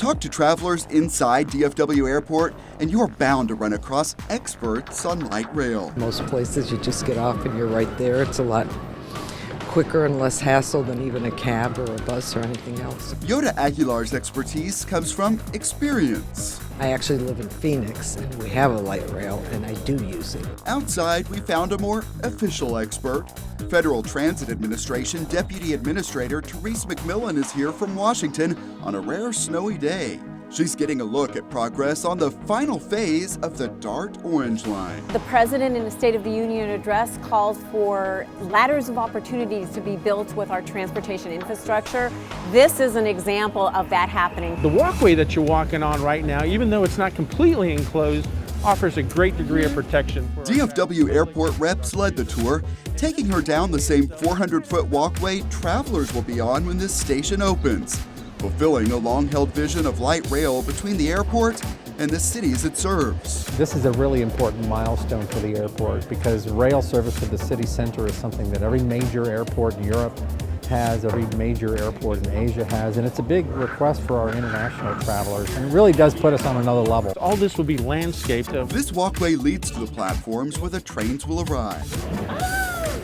Talk to travelers inside DFW Airport, and you're bound to run across experts on light rail. Most places you just get off and you're right there. It's a lot quicker and less hassle than even a cab or a bus or anything else. Yoda Aguilar's expertise comes from experience. I actually live in Phoenix, and we have a light rail, and I do use it. Outside, we found a more official expert. Federal Transit Administration Deputy Administrator Therese McMillan is here from Washington on a rare snowy day. She's getting a look at progress on the final phase of the DART Orange Line. The President in the State of the Union address called for ladders of opportunities to be built with our transportation infrastructure. This is an example of that happening. The walkway that you're walking on right now, even though it's not completely enclosed, offers a great degree of protection. DFW Airport reps led the tour, taking her down the same 400-foot walkway travelers will be on when this station opens, fulfilling a long-held vision of light rail between the airport and the cities it serves. This is a really important milestone for the airport because rail service to the city center is something that every major airport in Europe has, every major airport in Asia has, and it's a big request for our international travelers, and it really does put us on another level. All this will be landscaped. This walkway leads to the platforms where the trains will arrive.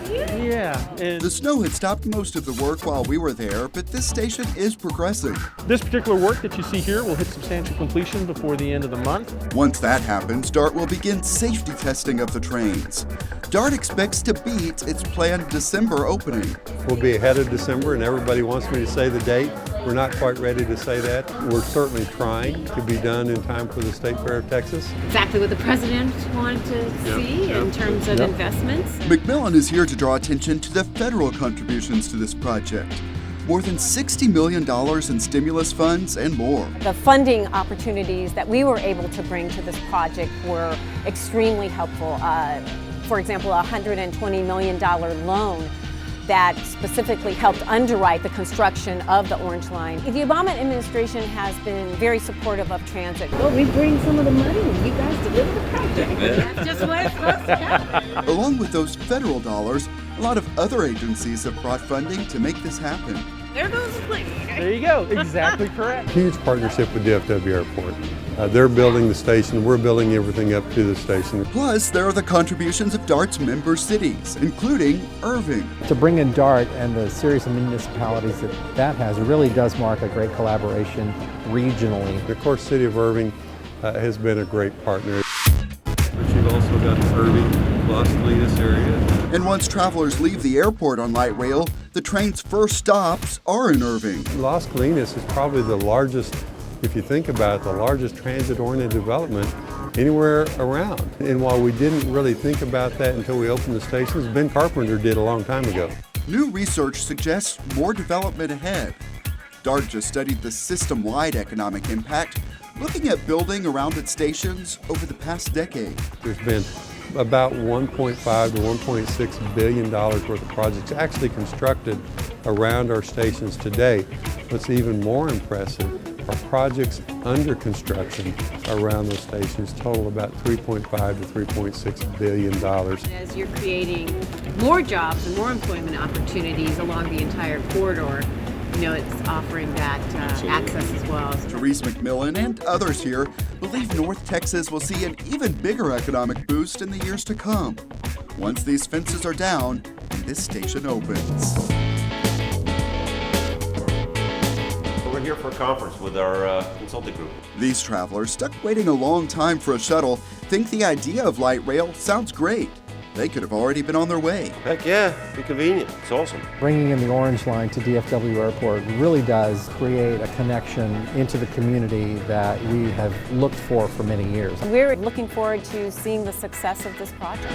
Yeah. The snow had stopped most of the work while we were there, but this station is progressing. This particular work that you see here will hit substantial completion before the end of the month. Once that happens, DART will begin safety testing of the trains. DART expects to beat its planned December opening. We'll be ahead of December, and everybody wants me to say the date. We're not quite ready to say that. We're certainly trying to be done in time for the State Fair of Texas. Exactly what the President wanted to see in terms of investments. McMillan is here to draw attention to the federal contributions to this project. More than $60 million in stimulus funds and more. The funding opportunities that we were able to bring to this project were extremely helpful. For example, a $120 million loan that specifically helped underwrite the construction of the Orange Line. The Obama administration has been very supportive of transit. Well, we bring some of the money and you guys deliver the project. That's just what it's supposed to happen. Along with those federal dollars, a lot of other agencies have brought funding to make this happen. There goes the plane. There you go, exactly correct. Huge partnership with DFW Airport. They're building the station, we're building everything up to the station. Plus, there are the contributions of DART's member cities, including Irving. To bring in DART and the series of municipalities that has, it really does mark a great collaboration regionally. Of course, City of Irving has been a great partner. But you've also got Irving, Las Colinas area. And once travelers leave the airport on light rail, the train's first stops are in Irving. Las Colinas is probably the largest, if you think about it, the largest transit-oriented development anywhere around. And while we didn't really think about that until we opened the stations, Ben Carpenter did a long time ago. New research suggests more development ahead. DART just studied the system-wide economic impact, looking at building around its stations over the past decade. There's been about $1.5 to $1.6 billion worth of projects actually constructed around our stations today. What's even more impressive are projects under construction around those stations total about $3.5 to $3.6 billion. As you're creating more jobs and more employment opportunities along the entire corridor, you know, it's offering that access as well. Therese McMillan and others here believe North Texas will see an even bigger economic boost in the years to come, once these fences are down and this station opens. We're here for a conference with our consulting group. These travelers, stuck waiting a long time for a shuttle, think the idea of light rail sounds great. They could have already been on their way. Heck yeah, be convenient. It's awesome. Bringing in the Orange Line to DFW Airport really does create a connection into the community that we have looked for many years. We're looking forward to seeing the success of this project.